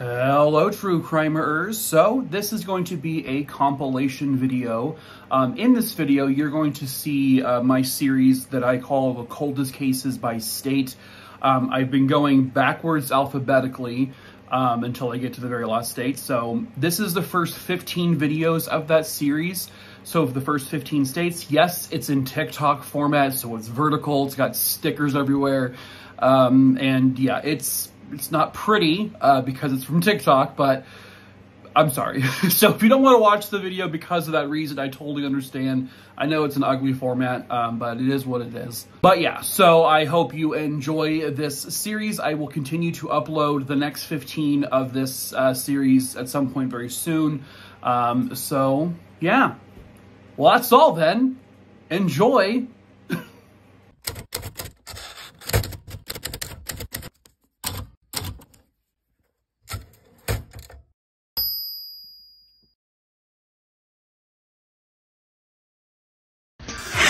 Hello, true crimerers. So this is going to be a compilation video. In this video, you're going to see my series that I call the coldest cases by state. I've been going backwards alphabetically until I get to the very last state. So this is the first 15 videos of that series. So for the first 15 states, yes, it's in TikTok format, so it's vertical, it's got stickers everywhere, and yeah, it's not pretty because it's from TikTok, but I'm sorry. So if you don't want to watch the video because of that reason, I totally understand. I know it's an ugly format, but it is what it is. But yeah, so I hope you enjoy this series. I will continue to upload the next 15 of this series at some point very soon. So yeah, well, that's all then. Enjoy.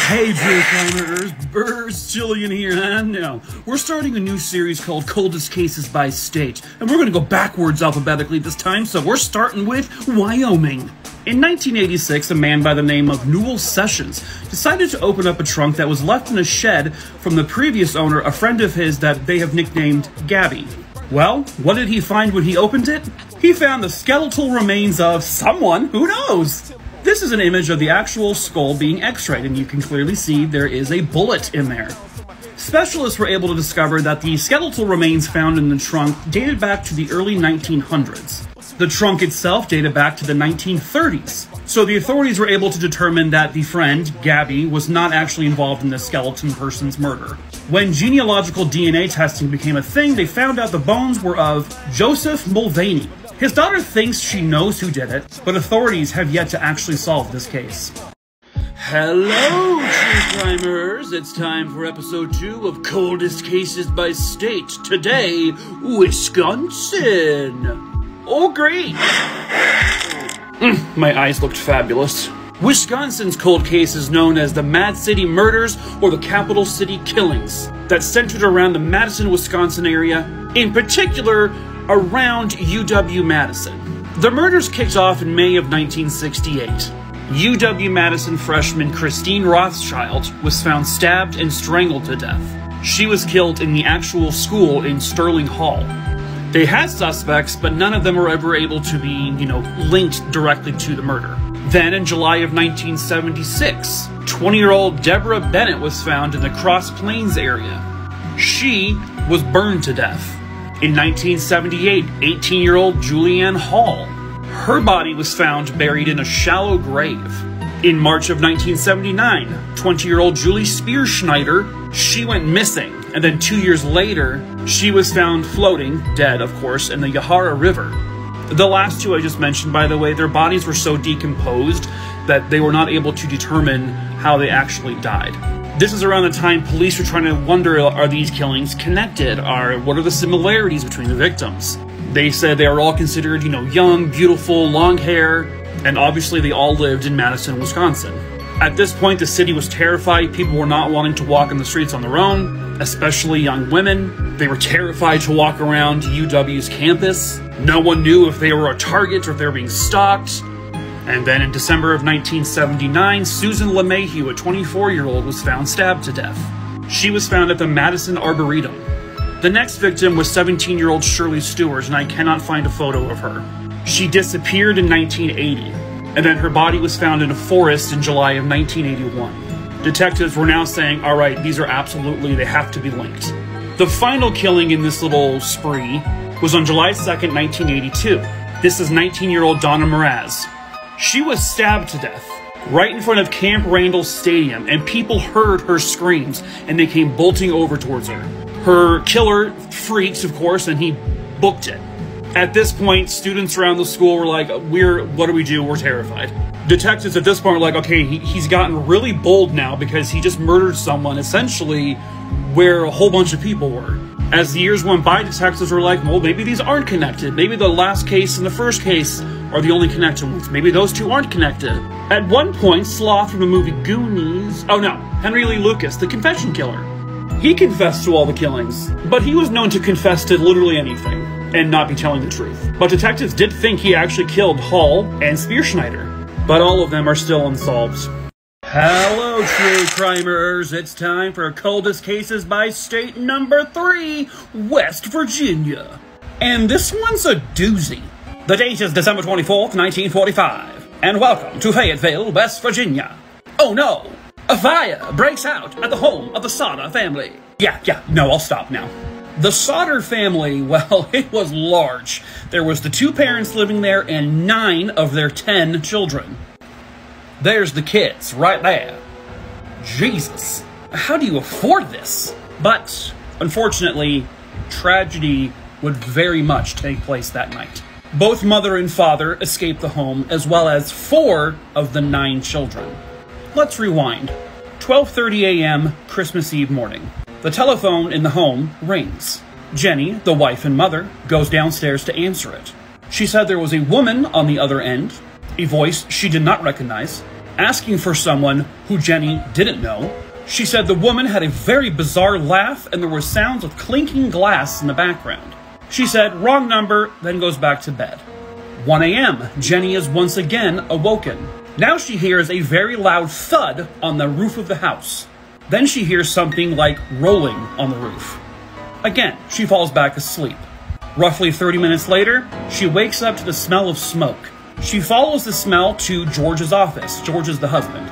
Hey, true crimerers, Burrs Jillian here, and now we're starting a new series called Coldest Cases by State, and we're going to go backwards alphabetically this time, so we're starting with Wyoming. In 1986, a man by the name of Newell Sessions decided to open up a trunk that was left in a shed from the previous owner, a friend of his that they have nicknamed Gabby. Well, what did he find when he opened it? He found the skeletal remains of someone, who knows? This is an image of the actual skull being x-rayed, and you can clearly see there is a bullet in there. Specialists were able to discover that the skeletal remains found in the trunk dated back to the early 1900s. The trunk itself dated back to the 1930s. So the authorities were able to determine that the friend, Gabby, was not actually involved in the skeleton person's murder. When genealogical DNA testing became a thing, they found out the bones were of Joseph Mulvaney. His daughter thinks she knows who did it, but authorities have yet to actually solve this case. Hello, true crimerers. It's time for episode 2 of Coldest Cases by State. Today, Wisconsin. Oh, great. My eyes looked fabulous. Wisconsin's cold case is known as the Mad City Murders or the Capital City Killings, that's centered around the Madison, Wisconsin area, in particular around UW-Madison. The murders kicked off in May of 1968. UW-Madison freshman Christine Rothschild was found stabbed and strangled to death. She was killed in the actual school in Sterling Hall. They had suspects, but none of them were ever able to be, linked directly to the murder. Then in July of 1976, 20-year-old Deborah Bennett was found in the Cross Plains area. She was burned to death. In 1978, 18-year-old Julianne Hall. Her body was found buried in a shallow grave. In March of 1979, 20-year-old Julie Spearschneider, she went missing. And then 2 years later, she was found floating, dead of course, in the Yahara River. The last two I just mentioned, by the way, their bodies were so decomposed that they were not able to determine how they actually died. This is around the time police were trying to wonder, are these killings connected? What are the similarities between the victims? They said they were all considered, young, beautiful, long hair, and obviously they all lived in Madison, Wisconsin. At this point, the city was terrified. People were not wanting to walk in the streets on their own, especially young women. They were terrified to walk around UW's campus. No one knew if they were a target or if they were being stalked. And then in December of 1979, Susan LeMahieu, a 24-year-old, was found stabbed to death. She was found at the Madison Arboretum. The next victim was 17-year-old Shirley Stewart, and I cannot find a photo of her. She disappeared in 1980, and then her body was found in a forest in July of 1981. Detectives were now saying, all right, these are they have to be linked. The final killing in this little spree was on July 2nd, 1982. This is 19-year-old Donna Mraz. She was stabbed to death right in front of Camp Randall Stadium, and people heard her screams, and they came bolting over towards her. Her killer freaked, of course, and he booked it. At this point, students around the school were like, what do we do? We're terrified. Detectives at this point were like, okay, he's gotten really bold now because he just murdered someone, essentially, where a whole bunch of people were. As the years went by, detectives were like, well, maybe these aren't connected. Maybe the last case and the first case are the only connected ones. Maybe those two aren't connected. At one point, Sloth from the movie Goonies... Oh no, Henry Lee Lucas, the confession killer. He confessed to all the killings, but he was known to confess to literally anything. and not be telling the truth. But detectives did think he actually killed Hall and Spearschneider, but all of them are still unsolved. Hello, true crimerers. It's time for Coldest Cases by State number 3, West Virginia. And this one's a doozy. The date is December 24th, 1945. And welcome to Fayetteville, West Virginia. Oh no! A fire breaks out at the home of the Sauter family. No, I'll stop now. The Sauter family, well, it was large. There was the 2 parents living there and 9 of their 10 children. There's the kids, right there. Jesus, how do you afford this? But, unfortunately, tragedy would very much take place that night. Both mother and father escaped the home, as well as 4 of the 9 children. Let's rewind. 12:30 a.m. Christmas Eve morning. The telephone in the home rings. Jenny, the wife and mother, goes downstairs to answer it. She said there was a woman on the other end, a voice she did not recognize, asking for someone who Jenny didn't know. She said the woman had a very bizarre laugh and there were sounds of clinking glass in the background. She said, wrong number, then goes back to bed. 1 a.m., Jenny is once again awoken. Now she hears a very loud thud on the roof of the house. Then she hears something like rolling on the roof. Again, she falls back asleep. Roughly 30 minutes later, she wakes up to the smell of smoke. She follows the smell to George's office. George is the husband.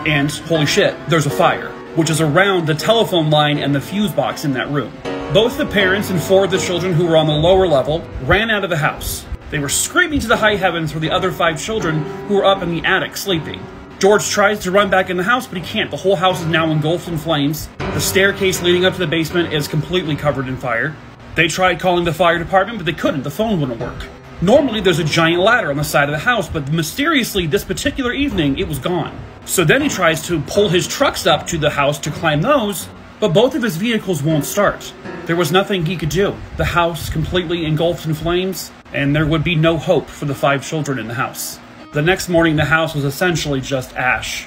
And, holy shit, there's a fire, which is around the telephone line and the fuse box in that room. Both the parents and 4 of the children who were on the lower level ran out of the house. They were screaming to the high heavens for the other 5 children who were up in the attic sleeping. George tries to run back in the house, but he can't. The whole house is now engulfed in flames. The staircase leading up to the basement is completely covered in fire. They tried calling the fire department, but they couldn't. The phone wouldn't work. Normally, there's a giant ladder on the side of the house, but mysteriously, this particular evening, it was gone. So then he tries to pull his trucks up to the house to climb those, but both of his vehicles won't start. There was nothing he could do. The house completely engulfed in flames, and there would be no hope for the 5 children in the house. The next morning, the house was essentially just ash.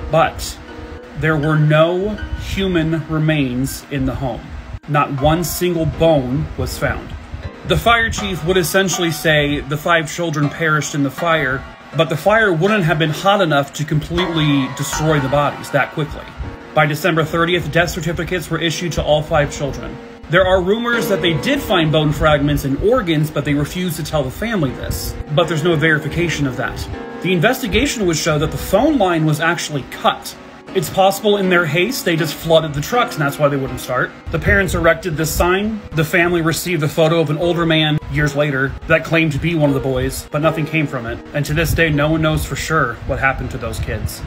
But there were no human remains in the home. Not one single bone was found. The fire chief would essentially say the 5 children perished in the fire, but the fire wouldn't have been hot enough to completely destroy the bodies that quickly. By December 30th, death certificates were issued to all 5 children. There are rumors that they did find bone fragments and organs, but they refused to tell the family this. But there's no verification of that. The investigation would show that the phone line was actually cut. It's possible in their haste they just flooded the trucks and that's why they wouldn't start. The parents erected this sign. The family received a photo of an older man years later that claimed to be one of the boys, but nothing came from it. And to this day, no one knows for sure what happened to those kids.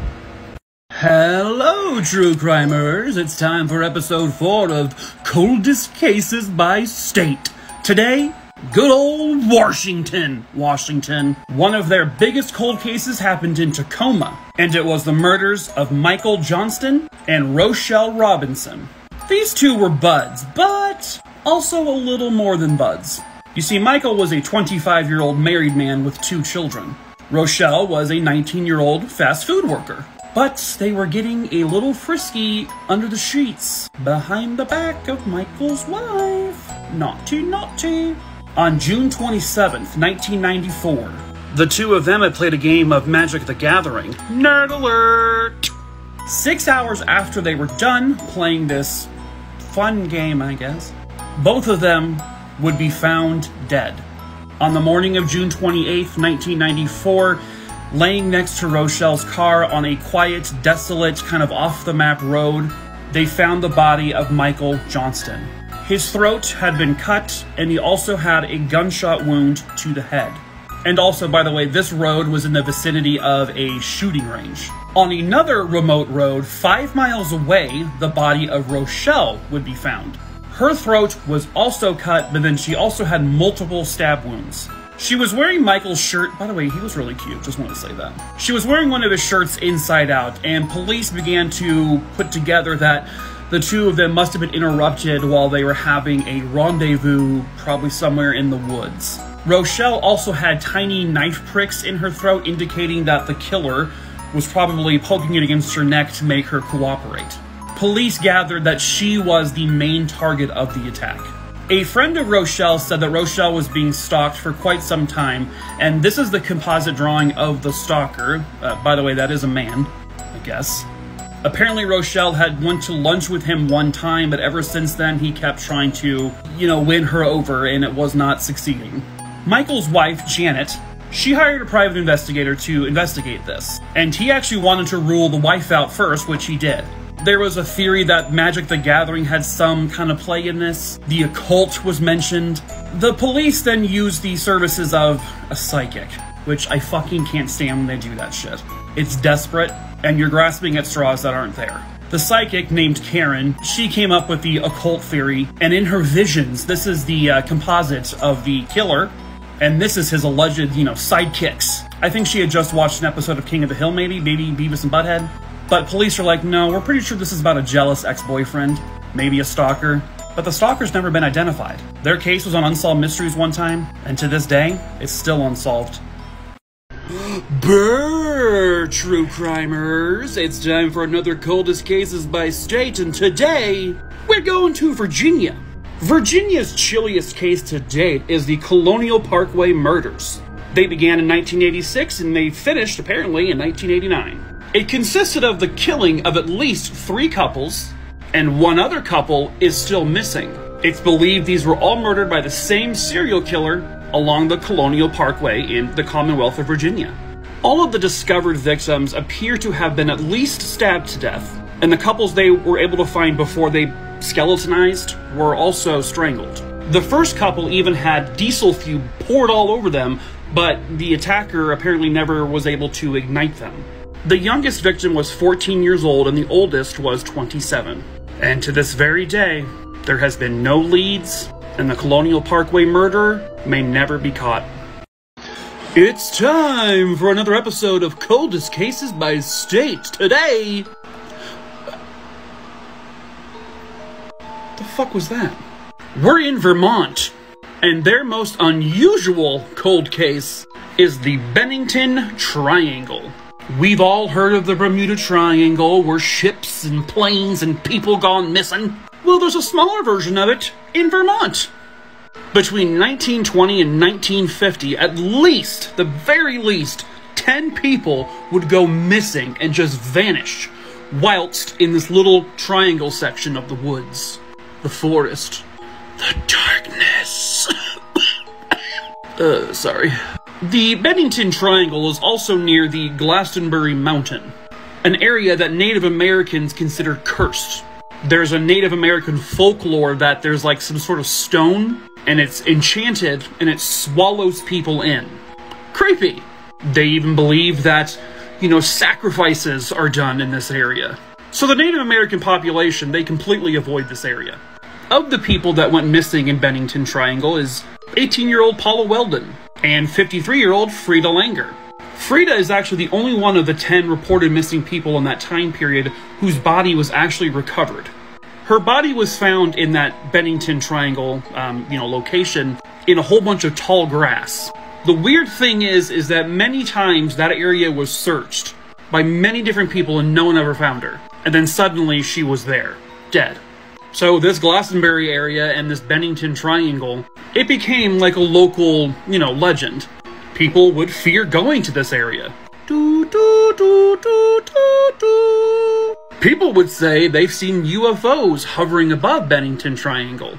Hello, true crimerers. It's time for episode 4 of Coldest Cases by State. Today, good old Washington. One of their biggest cold cases happened in Tacoma, and it was the murders of Michael Johnston and Rochelle Robinson. These 2 were buds, but also a little more than buds. You see, Michael was a 25-year-old married man with 2 children. Rochelle was a 19-year-old fast food worker. But they were getting a little frisky under the sheets, behind the back of Michael's wife. Naughty, naughty. On June 27th, 1994, the 2 of them had played a game of Magic the Gathering. Nerd alert! 6 hours after they were done playing this fun game, I guess, both of them would be found dead. On the morning of June 28th, 1994, laying next to Rochelle's car on a quiet, desolate, kind of off-the-map road, they found the body of Michael Johnston. His throat had been cut, and he also had a gunshot wound to the head. And also, by the way, this road was in the vicinity of a shooting range. On another remote road, 5 miles away, the body of Rochelle would be found. Her throat was also cut, but then she also had multiple stab wounds. She was wearing Michael's shirt. By the way, he was really cute. Just want to say that. She was wearing one of his shirts inside out, and police began to put together that the 2 of them must have been interrupted while they were having a rendezvous, probably somewhere in the woods. Rochelle also had tiny knife pricks in her throat, indicating that the killer was probably poking it against her neck to make her cooperate. Police gathered that she was the main target of the attack. A friend of Rochelle said that Rochelle was being stalked for quite some time, and this is the composite drawing of the stalker. By the way, that is a man, I guess. Apparently Rochelle had went to lunch with him one time, but ever since then he kept trying to, win her over, and it was not succeeding. Michael's wife, Janet, she hired a private investigator to investigate this, and he actually wanted to rule the wife out first, which he did. There was a theory that Magic the Gathering had some kind of play in this. The occult was mentioned. The police then used the services of a psychic, which I fucking can't stand when they do that shit. It's desperate, and you're grasping at straws that aren't there. The psychic, named Karen, she came up with the occult theory, and in her visions, this is the composite of the killer, and this is his alleged, sidekicks. I think she had just watched an episode of King of the Hill, maybe Beavis and Butthead. But police are like, no, we're pretty sure this is about a jealous ex-boyfriend, maybe a stalker. But the stalker's never been identified. Their case was on Unsolved Mysteries one time, and to this day, it's still unsolved. Brrr, true crimerers. It's time for another Coldest Cases by State, and today, we're going to Virginia. Virginia's chilliest case to date is the Colonial Parkway murders. They began in 1986, and they finished, apparently, in 1989. It consisted of the killing of at least 3 couples, and one other couple is still missing. It's believed these were all murdered by the same serial killer along the Colonial Parkway in the Commonwealth of Virginia. All of the discovered victims appear to have been at least stabbed to death, and the couples they were able to find before they skeletonized were also strangled. The first couple even had diesel fuel poured all over them, but the attacker apparently never was able to ignite them. The youngest victim was 14 years old and the oldest was 27. And to this very day, there has been no leads, and the Colonial Parkway murderer may never be caught. It's time for another episode of Coldest Cases by State. Today... The fuck was that? We're in Vermont, and their most unusual cold case is the Bennington Triangle. We've all heard of the Bermuda Triangle, where ships and planes and people gone missing. Well, there's a smaller version of it in Vermont. Between 1920 and 1950, at least, the very least, 10 people would go missing and just vanish, whilst in this little triangle section of the woods. The forest. The darkness. Sorry. The Bennington Triangle is also near the Glastonbury Mountain, an area that Native Americans consider cursed. There's a Native American folklore that there's like some sort of stone, and it's enchanted, and it swallows people in. Creepy. They even believe that, sacrifices are done in this area. So the Native American population, they completely avoid this area. Of the people that went missing in Bennington Triangle is 18-year-old Paula Weldon and 53-year-old Frida Langer. Frida is actually the only one of the 10 reported missing people in that time period whose body was actually recovered. Her body was found in that Bennington Triangle, location in a whole bunch of tall grass. The weird thing is that many times that area was searched by many different people and no one ever found her. And then suddenly she was there, dead. So this Glastonbury area and this Bennington Triangle, it became like a local, legend. People would fear going to this area. People would say they've seen UFOs hovering above Bennington Triangle,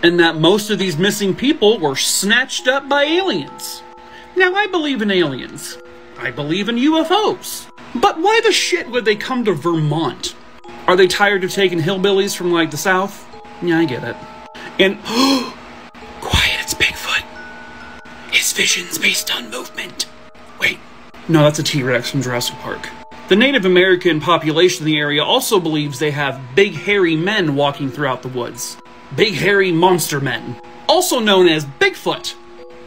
and that most of these missing people were snatched up by aliens. Now, I believe in aliens. I believe in UFOs. But why the shit would they come to Vermont? Are they tired of taking hillbillies from, the South? Yeah, I get it. And, quiet, it's Bigfoot. His vision's based on movement. Wait. No, that's a T-Rex from Jurassic Park. The Native American population in the area also believes they have big hairy men walking throughout the woods. Big hairy monster men. Also known as Bigfoot.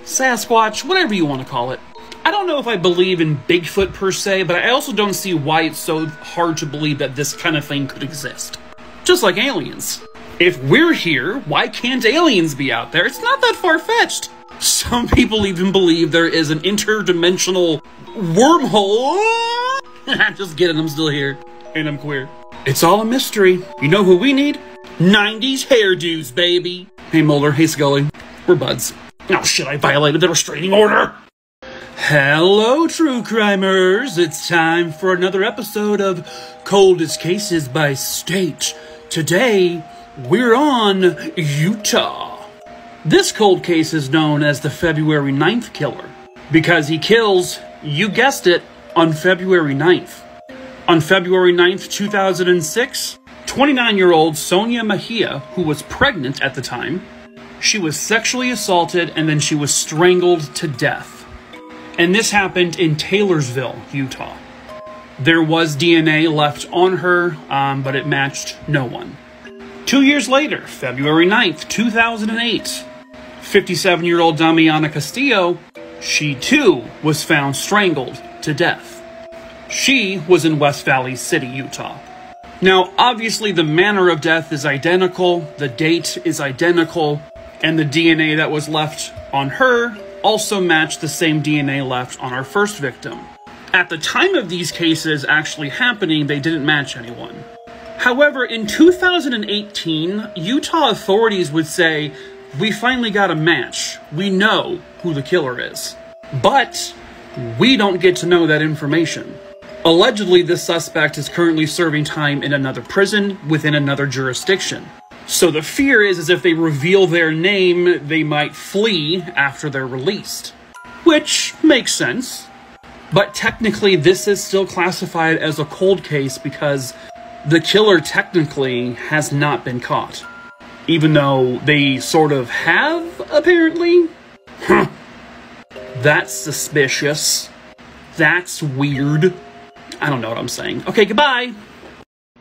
Sasquatch, whatever you want to call it. I don't know if I believe in Bigfoot per se, but I also don't see why it's so hard to believe that this kind of thing could exist. Just like aliens. If we're here, why can't aliens be out there? It's not that far-fetched. Some people even believe there is an interdimensional wormhole. Just kidding, I'm still here. And I'm queer. It's all a mystery. You know who we need? 90s hairdos, baby. Hey Mulder, hey Scully. We're buds. Oh shit, I violated the restraining order! Hello, true crimerers. It's time for another episode of Coldest Cases by State. Today, we're on Utah. This cold case is known as the February 9th killer because he kills, you guessed it, on February 9th. On February 9th, 2006, 29-year-old Sonia Mejia, who was pregnant at the time, she was sexually assaulted and then she was strangled to death. And this happened in Taylorsville, Utah. There was DNA left on her, but it matched no one. 2 years later, February 9th, 2008, 57-year-old Damiana Castillo, she too was found strangled to death. She was in West Valley City, Utah. Now, obviously the manner of death is identical, the date is identical, and the DNA that was left on her also matched the same DNA left on our first victim. At the time of these cases actually happening, they didn't match anyone. However, in 2018, Utah authorities would say, we finally got a match. We know who the killer is. But we don't get to know that information. Allegedly, this suspect is currently serving time in another prison within another jurisdiction. So the fear is if they reveal their name, they might flee after they're released. Which makes sense. But technically, this is still classified as a cold case because the killer technically has not been caught. Even though they sort of have, apparently. Huh. That's suspicious. That's weird. I don't know what I'm saying. Okay, goodbye.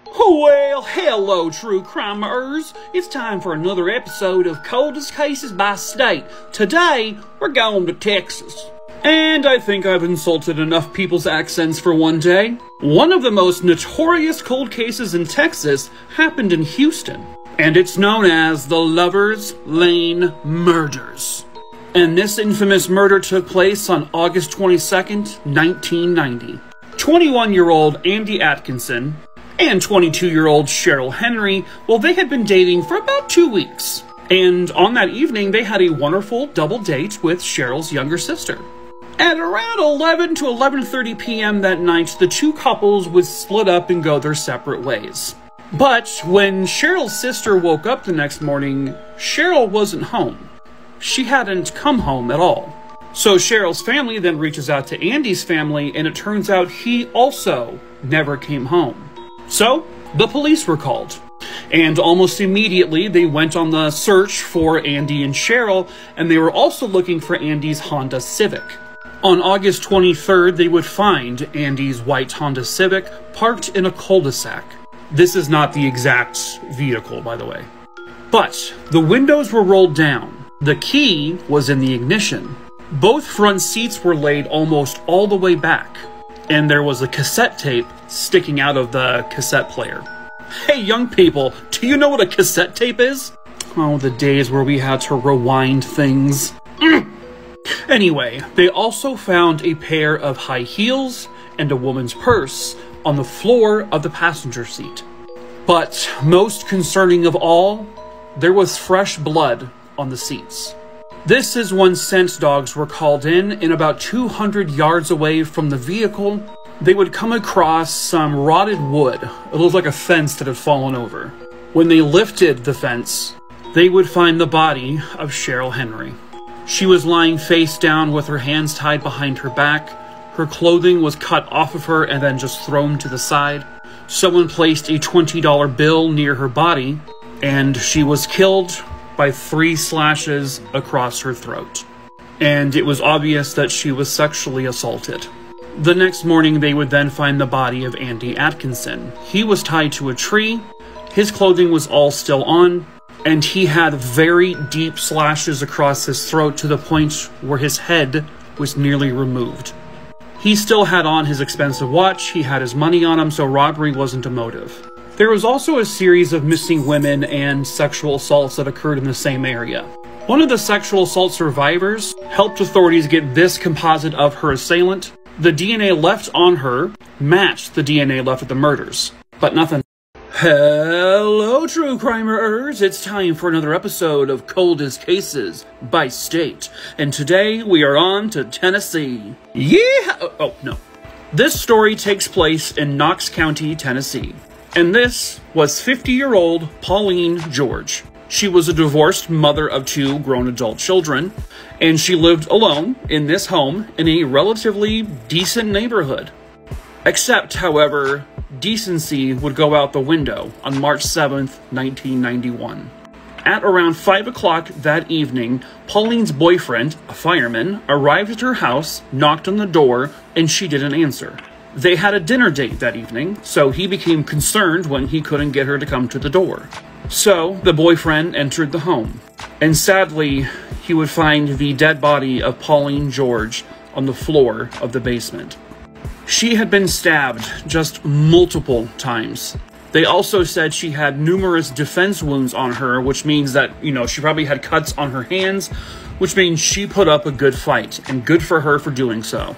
Well, hello, true crimerers. It's time for another episode of Coldest Cases by State. Today, we're going to Texas. And I think I've insulted enough people's accents for one day. One of the most notorious cold cases in Texas happened in Houston. And it's known as the Lovers Lane Murders. And this infamous murder took place on August 22nd, 1990. 21-year-old Andy Atkinson and 22-year-old Cheryl Henry, well, they had been dating for about 2 weeks. And on that evening, they had a wonderful double date with Cheryl's younger sister. At around 11 to 11:30 p.m. that night, the two couples would split up and go their separate ways. But when Cheryl's sister woke up the next morning, Cheryl wasn't home. She hadn't come home at all. So Cheryl's family then reaches out to Andy's family, and it turns out he also never came home. So the police were called. And almost immediately, they went on the search for Andy and Cheryl, and they were also looking for Andy's Honda Civic. On August 23rd, they would find Andy's white Honda Civic parked in a cul-de-sac. This is not the exact vehicle, by the way. But the windows were rolled down. The key was in the ignition. Both front seats were laid almost all the way back, and there was a cassette tape sticking out of the cassette player. Hey, young people, do you know what a cassette tape is? Oh, the days where we had to rewind things. Anyway, they also found a pair of high heels and a woman's purse on the floor of the passenger seat. But most concerning of all, there was fresh blood on the seats. This is when scent dogs were called in about 200 yards away from the vehicle. They would come across some rotted wood. It looked like a fence that had fallen over. When they lifted the fence, they would find the body of Cheryl Henry. She was lying face down with her hands tied behind her back. Her clothing was cut off of her and then just thrown to the side. Someone placed a $20 bill near her body, and she was killed by 3 slashes across her throat. And it was obvious that she was sexually assaulted. The next morning, they would then find the body of Andy Atkinson. He was tied to a tree, his clothing was all still on, and he had very deep slashes across his throat to the point where his head was nearly removed. He still had on his expensive watch, he had his money on him, so robbery wasn't a motive. There was also a series of missing women and sexual assaults that occurred in the same area. One of the sexual assault survivors helped authorities get this composite of her assailant. The DNA left on her matched the DNA left at the murders, but nothing. Hello, true crimerers! It's time for another episode of Coldest Cases by State, and today we are on to Tennessee. Yeah! Oh, no. This story takes place in Knox County, Tennessee, and this was 50-year-old Pauline George. She was a divorced mother of 2 grown adult children, and she lived alone in this home in a relatively decent neighborhood. Except, however, decency would go out the window on March 7th, 1991. At around 5 o'clock that evening, Pauline's boyfriend, a fireman, arrived at her house, knocked on the door, and she didn't answer. They had a dinner date that evening, so he became concerned when he couldn't get her to come to the door. So, the boyfriend entered the home, and sadly, he would find the dead body of Pauline George on the floor of the basement. She had been stabbed just multiple times. They also said she had numerous defense wounds on her, which means that, she probably had cuts on her hands, which means she put up a good fight, and good for her for doing so.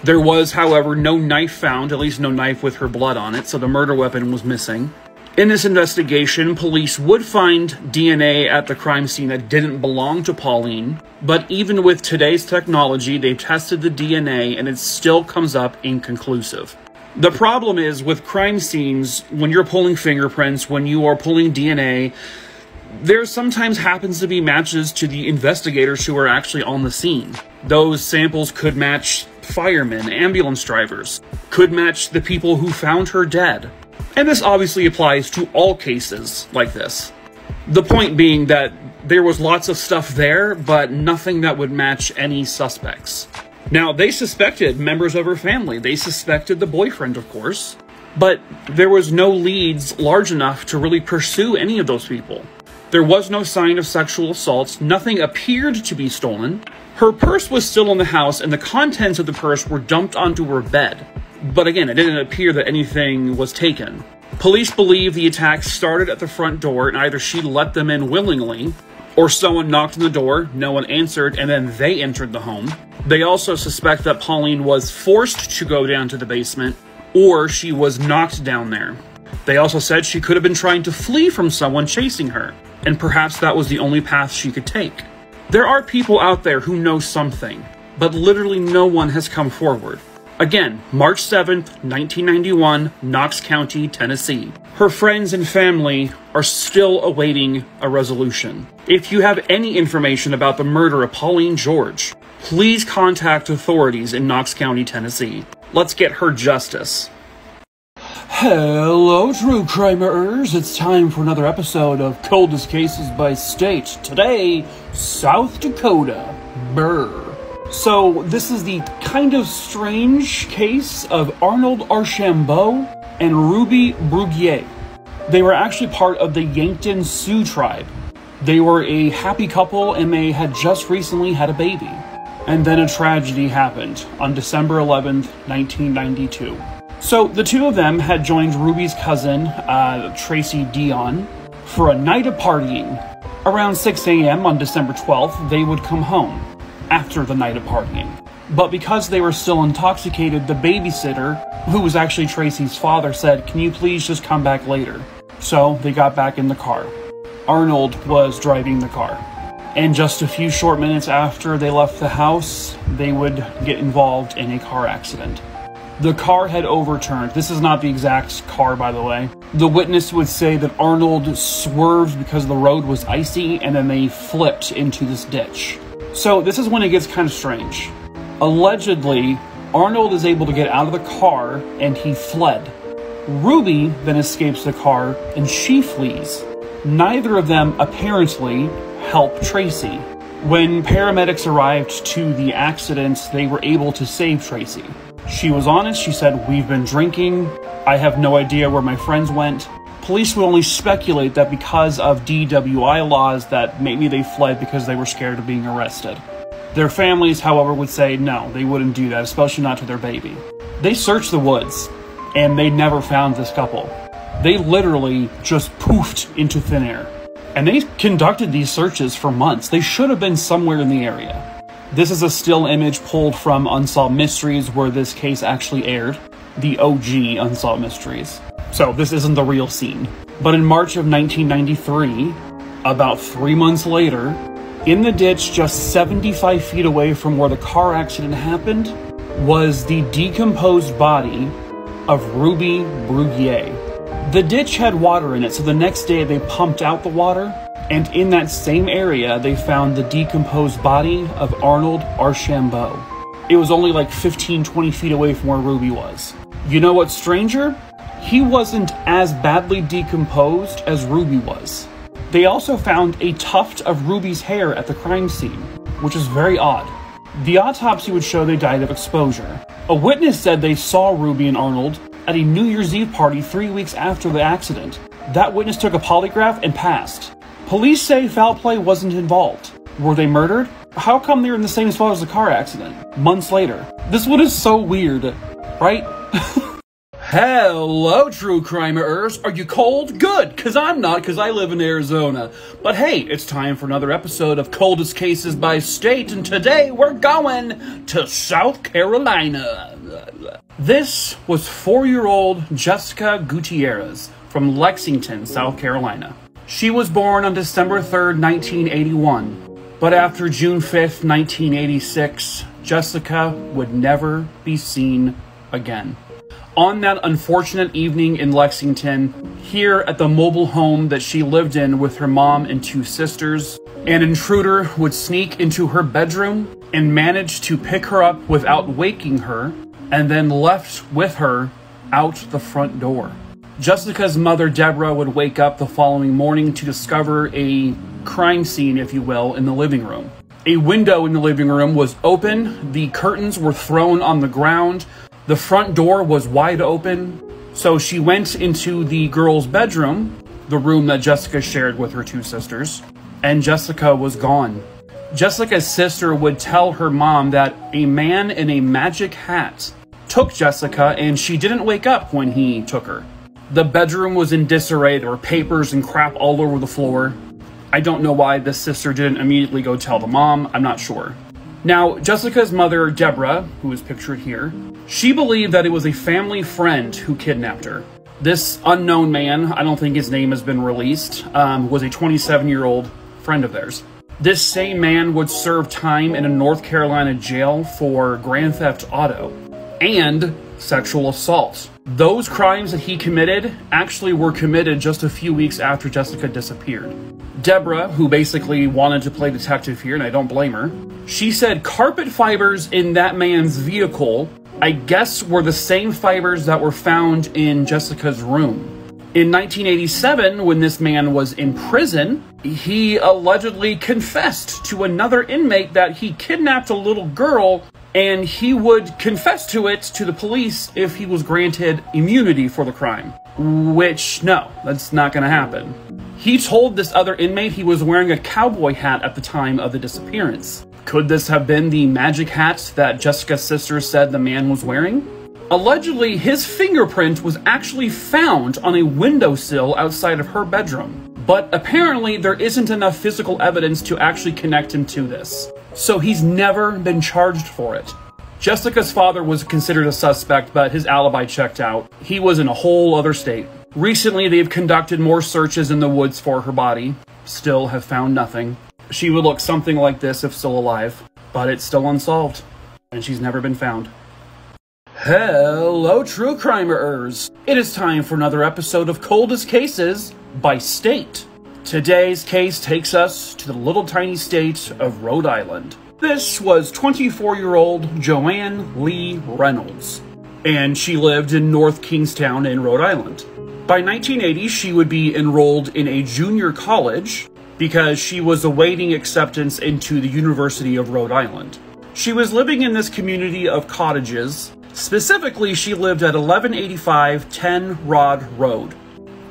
There was, however, no knife found, at least no knife with her blood on it, so the murder weapon was missing. In this investigation, police would find DNA at the crime scene that didn't belong to Pauline, but even with today's technology, they tested the DNA and it still comes up inconclusive. The problem is with crime scenes, when you're pulling fingerprints, when you are pulling DNA, there sometimes happens to be matches to the investigators who are actually on the scene. Those samples could match firemen, ambulance drivers, could match the people who found her dead. And this obviously applies to all cases like this. The point being that there was lots of stuff there, but nothing that would match any suspects. Now, they suspected members of her family. They suspected the boyfriend, of course. But there was no leads large enough to really pursue any of those people. There was no sign of sexual assault. Nothing appeared to be stolen. Her purse was still in the house, and the contents of the purse were dumped onto her bed. But again, it didn't appear that anything was taken. Police believe the attack started at the front door, and either she let them in willingly, or someone knocked on the door, no one answered, and then they entered the home. They also suspect that Pauline was forced to go down to the basement, or she was knocked down there. They also said she could have been trying to flee from someone chasing her, and perhaps that was the only path she could take. There are people out there who know something, but literally no one has come forward. Again, March 7th, 1991, Knox County, Tennessee. Her friends and family are still awaiting a resolution. If you have any information about the murder of Pauline George, please contact authorities in Knox County, Tennessee. Let's get her justice. Hello, true crimerers. It's time for another episode of Coldest Cases by State. Today, South Dakota. Brr. So, this is the kind of strange case of Arnold Archambault and Ruby Bruguier. They were actually part of the Yankton Sioux tribe. They were a happy couple and they had just recently had a baby. And then a tragedy happened on December 11th, 1992. So, the two of them had joined Ruby's cousin, Tracy Dion, for a night of partying. Around 6 a.m. on December 12th, they would come home after the night of partying. But because they were still intoxicated, the babysitter, who was actually Tracy's father, said, "Can you please just come back later?" So they got back in the car. Arnold was driving the car. And just a few short minutes after they left the house, they would get involved in a car accident. The car had overturned. This is not the exact car, by the way. The witness would say that Arnold swerved because the road was icy, and then they flipped into this ditch. So this is when it gets kind of strange. Allegedly, Arnold is able to get out of the car and he fled. Ruby then escapes the car and she flees. Neither of them apparently help Tracy. When paramedics arrived to the accident, they were able to save Tracy. She was honest. She said, "We've been drinking. I have no idea where my friends went." Police would only speculate that because of DWI laws that maybe they fled because they were scared of being arrested. Their families, however, would say no, they wouldn't do that, especially not to their baby. They searched the woods, and they never found this couple. They literally just poofed into thin air. And they conducted these searches for months. They should have been somewhere in the area. This is a still image pulled from Unsolved Mysteries, where this case actually aired. The OG Unsolved Mysteries. So this isn't the real scene. But in March of 1993, about 3 months later, in the ditch just 75 feet away from where the car accident happened, was the decomposed body of Ruby Bruguier. The ditch had water in it, so the next day they pumped out the water, and in that same area they found the decomposed body of Arnold Archambault. It was only like 15-20 feet away from where Ruby was. You know what's stranger? He wasn't as badly decomposed as Ruby was. They also found a tuft of Ruby's hair at the crime scene, which is very odd. The autopsy would show they died of exposure. A witness said they saw Ruby and Arnold at a New Year's Eve party 3 weeks after the accident. That witness took a polygraph and passed. Police say foul play wasn't involved. Were they murdered? How come they were in the same spot as the car accident, months later? This one is so weird, right? Hello, true crimerers. Are you cold? Good, because I'm not, because I live in Arizona. But hey, it's time for another episode of Coldest Cases by State, and today we're going to South Carolina. This was 4-year-old Jessica Gutierrez from Lexington, South Carolina. She was born on December 3rd, 1981, but after June 5th, 1986, Jessica would never be seen again. On that unfortunate evening in Lexington, here at the mobile home that she lived in with her mom and 2 sisters, an intruder would sneak into her bedroom and manage to pick her up without waking her, and then left with her out the front door. Jessica's mother, Deborah, would wake up the following morning to discover a crime scene, if you will, in the living room. A window in the living room was open, the curtains were thrown on the ground, the front door was wide open, so she went into the girl's bedroom, the room that Jessica shared with her 2 sisters, and Jessica was gone. Jessica's sister would tell her mom that a man in a magic hat took Jessica and she didn't wake up when he took her. The bedroom was in disarray, there were papers and crap all over the floor. I don't know why the sister didn't immediately go tell the mom, I'm not sure. Now, Jessica's mother, Deborah, who is pictured here, she believed that it was a family friend who kidnapped her. This unknown man, I don't think his name has been released, was a 27-year-old friend of theirs. This same man would serve time in a North Carolina jail for grand theft auto and sexual assault. Those crimes that he committed actually were committed just a few weeks after Jessica disappeared. Deborah, who basically wanted to play detective here, and I don't blame her, she said carpet fibers in that man's vehicle, I guess, were the same fibers that were found in Jessica's room. In 1987, when this man was in prison, he allegedly confessed to another inmate that he kidnapped a little girl, and he would confess to it to the police if he was granted immunity for the crime. Which, no, that's not going to happen. He told this other inmate he was wearing a cowboy hat at the time of the disappearance. Could this have been the magic hat that Jessica's sister said the man was wearing? Allegedly, his fingerprint was actually found on a windowsill outside of her bedroom. But apparently there isn't enough physical evidence to actually connect him to this. So he's never been charged for it. Jessica's father was considered a suspect, but his alibi checked out. He was in a whole other state. Recently, they've conducted more searches in the woods for her body. Still have found nothing. She would look something like this if still alive, but it's still unsolved, and she's never been found. Hello, true crimerers! It is time for another episode of Coldest Cases by State. Today's case takes us to the little tiny state of Rhode Island. This was 24-year-old Joanne Lee Reynolds, and she lived in North Kingstown in Rhode Island. By 1980, she would be enrolled in a junior college because she was awaiting acceptance into the University of Rhode Island. She was living in this community of cottages. Specifically, she lived at 1185 10 Rod Road,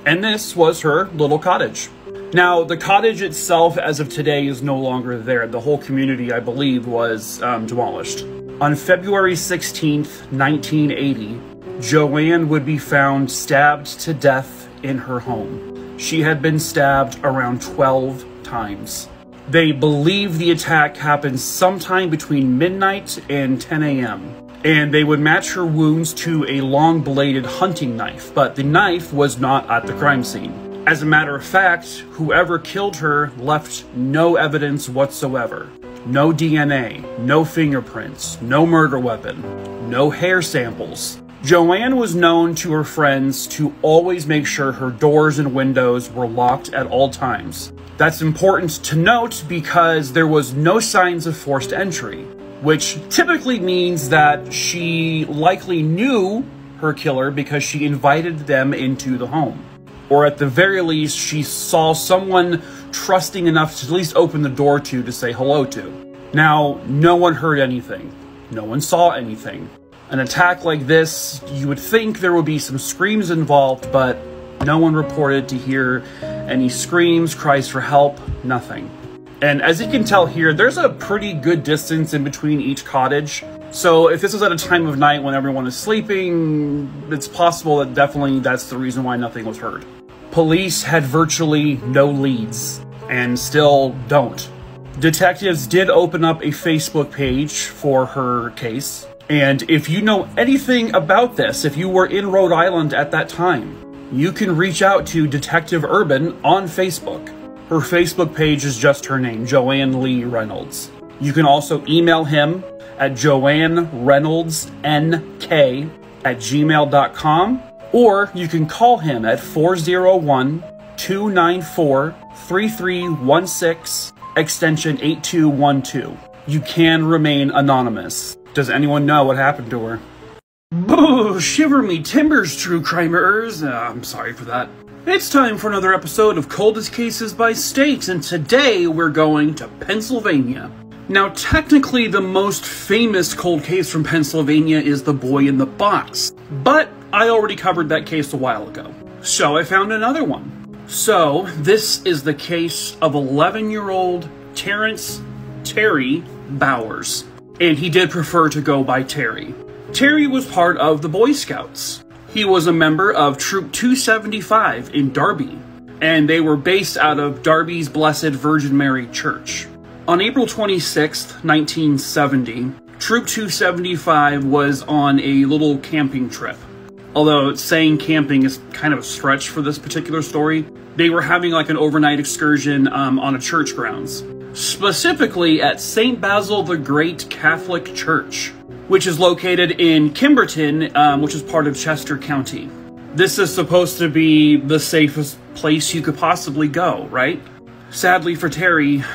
and this was her little cottage. Now, the cottage itself, as of today, is no longer there. The whole community, I believe, was demolished. On February 16th, 1980, Joanne would be found stabbed to death in her home. She had been stabbed around 12 times. They believe the attack happened sometime between midnight and 10 a.m. and they would match her wounds to a long-bladed hunting knife, but the knife was not at the crime scene. As a matter of fact, whoever killed her left no evidence whatsoever. No DNA, no fingerprints, no murder weapon, no hair samples. Joanne was known to her friends to always make sure her doors and windows were locked at all times. That's important to note because there was no signs of forced entry, which typically means that she likely knew her killer because she invited them into the home. Or at the very least, she saw someone trusting enough to at least open the door to say hello to. Now, no one heard anything. No one saw anything. An attack like this, you would think there would be some screams involved, but no one reported to hear any screams, cries for help, nothing. And as you can tell here, there's a pretty good distance in between each cottage. So if this was at a time of night when everyone is sleeping, it's possible that definitely that's the reason why nothing was heard. Police had virtually no leads, and still don't. Detectives did open up a Facebook page for her case. And if you know anything about this, if you were in Rhode Island at that time, you can reach out to Detective Urban on Facebook. Her Facebook page is just her name, Joanne Lee Reynolds. You can also email him at joannereynoldsnk@gmail.com, or you can call him at 401-294-3316, extension 8212. You can remain anonymous. Does anyone know what happened to her? Boo! Shiver me timbers, true crimerers. I'm sorry for that. It's time for another episode of Coldest Cases by State, and today we're going to Pennsylvania. Now, technically, the most famous cold case from Pennsylvania is the boy in the box, but I already covered that case a while ago, so I found another one. So, this is the case of 11-year-old Terry Bowers. And he did prefer to go by Terry. Terry was part of the Boy Scouts. He was a member of Troop 275 in Darby, and they were based out of Darby's Blessed Virgin Mary Church. On April 26, 1970, Troop 275 was on a little camping trip. Although saying camping is kind of a stretch for this particular story, they were having like an overnight excursion on a church grounds. Specifically at St. Basil the Great Catholic Church, which is located in Kimberton, which is part of Chester County. This is supposed to be the safest place you could possibly go, right? Sadly for Terry,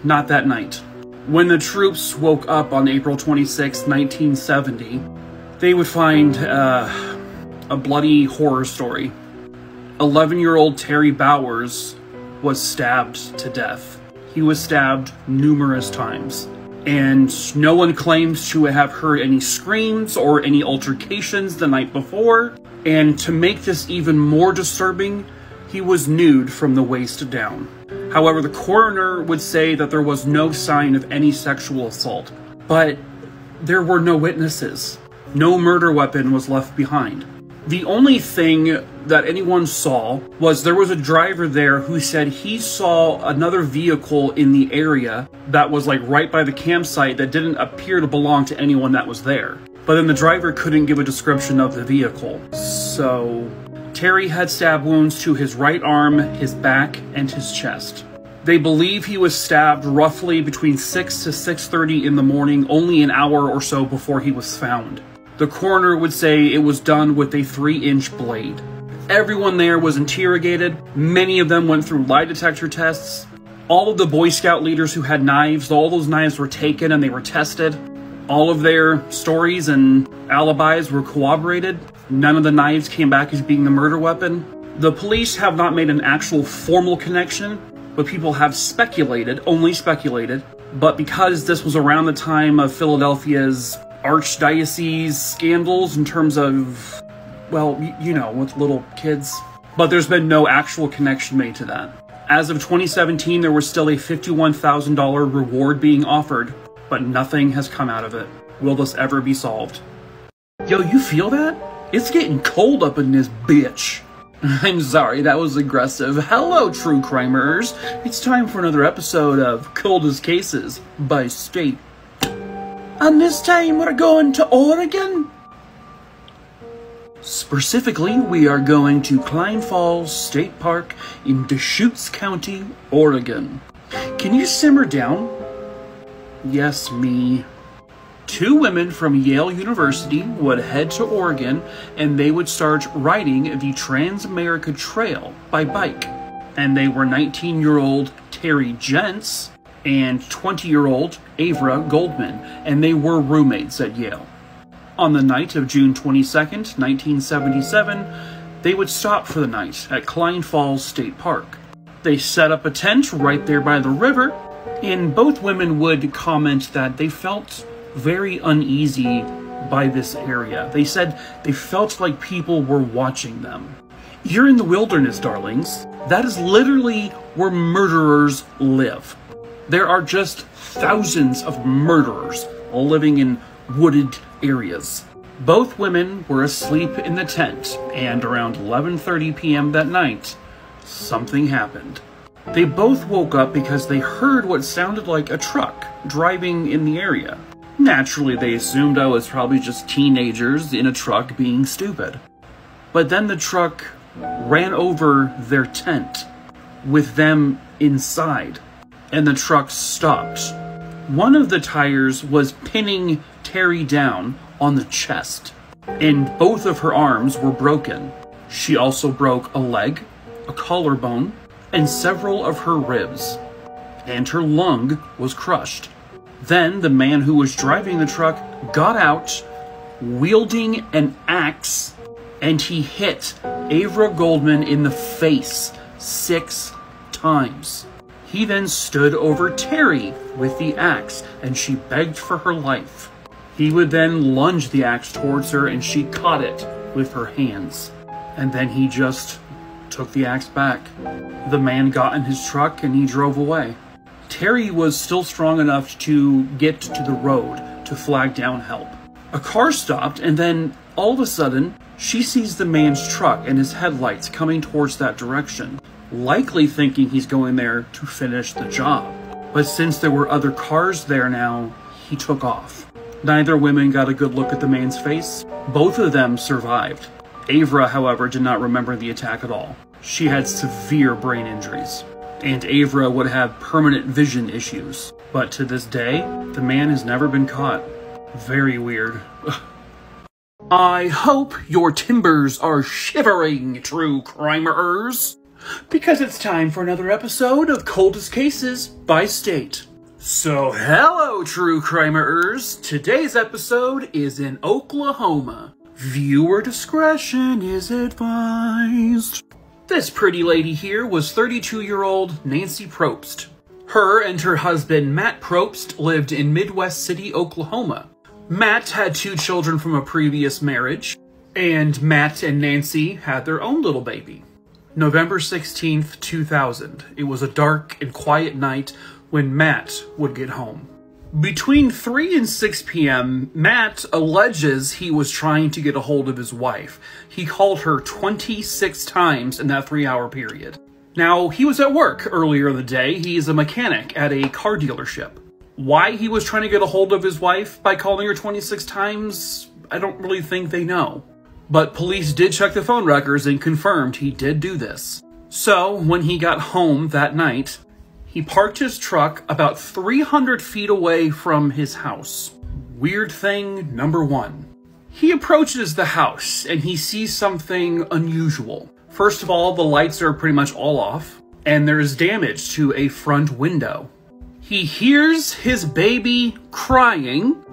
not that night. When the troops woke up on April 26, 1970, they would find a bloody horror story. 11-year-old Terry Bowers was stabbed to death. He was stabbed numerous times, and no one claims to have heard any screams or any altercations the night before, and to make this even more disturbing, he was nude from the waist down. However, the coroner would say that there was no sign of any sexual assault, but there were no witnesses. No murder weapon was left behind. The only thing that anyone saw was there was a driver there who said he saw another vehicle in the area that was like right by the campsite that didn't appear to belong to anyone that was there. But then the driver couldn't give a description of the vehicle. So Terry had stab wounds to his right arm, his back, and his chest. They believe he was stabbed roughly between 6 to 6:30 in the morning, only an hour or so before he was found. The coroner would say it was done with a 3-inch blade. Everyone there was interrogated. Many of them went through lie detector tests. All of the Boy Scout leaders who had knives, all those knives were taken and they were tested. All of their stories and alibis were corroborated. None of the knives came back as being the murder weapon. The police have not made an actual formal connection, but people have speculated, only speculated. But because this was around the time of Philadelphia's archdiocese scandals in terms of, well, you know, with little kids. But there's been no actual connection made to that. As of 2017, there was still a $51,000 reward being offered, but nothing has come out of it. Will this ever be solved? Yo, you feel that? It's getting cold up in this bitch. I'm sorry, that was aggressive. Hello, true crimerers. It's time for another episode of Coldest Cases by State. And this time we're going to Oregon? Specifically, we are going to Klein Falls State Park in Deschutes County, Oregon. Can you simmer down? Yes, me. 2 women from Yale University would head to Oregon and they would start riding the Trans-America Trail by bike. And they were 19-year-old Terry Jentz and 20-year-old Avra Goldman, and they were roommates at Yale. On the night of June 22nd, 1977, they would stop for the night at Klein Falls State Park. They set up a tent right there by the river, and both women would comment that they felt very uneasy by this area. They said they felt like people were watching them. You're in the wilderness, darlings. That is literally where murderers live. There are just thousands of murderers living in wooded areas. Both women were asleep in the tent, and around 11:30 p.m. that night, something happened. They both woke up because they heard what sounded like a truck driving in the area. Naturally, they assumed I was probably just teenagers in a truck being stupid. But then the truck ran over their tent with them inside, and the truck stopped. One of the tires was pinning Terry down on the chest, and both of her arms were broken. She also broke a leg, a collarbone, and several of her ribs, and her lung was crushed. Then the man who was driving the truck got out, wielding an axe, and he hit Avra Goldman in the face 6 times. He then stood over Terry with the axe, and she begged for her life. He would then lunge the axe towards her, and she caught it with her hands. And then he just took the axe back. The man got in his truck, and he drove away. Terry was still strong enough to get to the road to flag down help. A car stopped, and then all of a sudden, she sees the man's truck and his headlights coming towards that direction, likely thinking he's going there to finish the job. But since there were other cars there now, he took off. Neither women got a good look at the man's face. Both of them survived. Avra, however, did not remember the attack at all. She had severe brain injuries, and Avra would have permanent vision issues. But to this day, the man has never been caught. Very weird. I hope your timbers are shivering, true crimerers, because it's time for another episode of Coldest Cases by State. So hello, true crimerers. Today's episode is in Oklahoma. Viewer discretion is advised. This pretty lady here was 32-year-old Nancy Probst. Her and her husband, Matt Probst, lived in Midwest City, Oklahoma. Matt had 2 children from a previous marriage, and Matt and Nancy had their own little baby. November 16th, 2000. It was a dark and quiet night when Matt would get home. Between 3 and 6 p.m., Matt alleges he was trying to get a hold of his wife. He called her 26 times in that 3-hour period. Now, he was at work earlier in the day. He is a mechanic at a car dealership. Why he was trying to get a hold of his wife by calling her 26 times, I don't really think they know. But police did check the phone records and confirmed he did do this. So, when he got home that night, he parked his truck about 300 feet away from his house. Weird thing number 1. He approaches the house and he sees something unusual. First of all, the lights are pretty much all off, and there is damage to a front window. He hears his baby crying,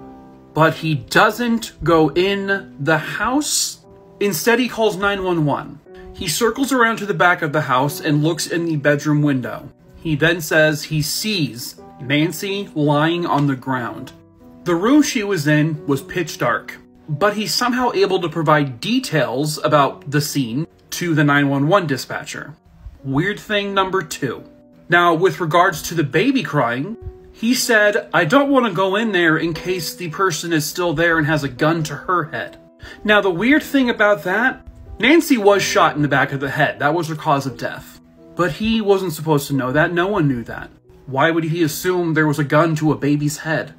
but he doesn't go in the house. Instead, he calls 911. He circles around to the back of the house and looks in the bedroom window. He then says he sees Nancy lying on the ground. The room she was in was pitch dark, but he's somehow able to provide details about the scene to the 911 dispatcher. Weird thing number 2. Now, with regards to the baby crying, he said, I don't want to go in there in case the person is still there and has a gun to her head. Now, the weird thing about that, Nancy was shot in the back of the head. That was her cause of death. But he wasn't supposed to know that. No one knew that. Why would he assume there was a gun to a baby's head?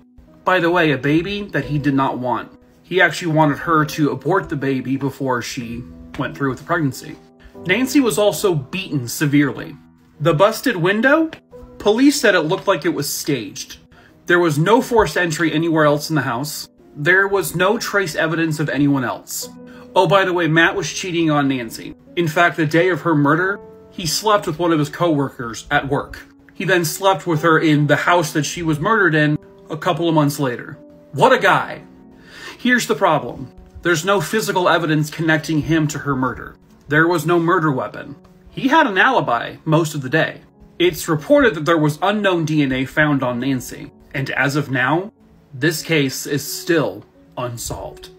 By the way, a baby that he did not want. He actually wanted her to abort the baby before she went through with the pregnancy. Nancy was also beaten severely. The busted window? Police said it looked like it was staged. There was no forced entry anywhere else in the house. There was no trace evidence of anyone else. Oh, by the way, Matt was cheating on Nancy. In fact, the day of her murder, he slept with one of his co-workers at work. He then slept with her in the house that she was murdered in a couple of months later. What a guy. Here's the problem. There's no physical evidence connecting him to her murder. There was no murder weapon. He had an alibi most of the day. It's reported that there was unknown DNA found on Nancy. And as of now, this case is still unsolved.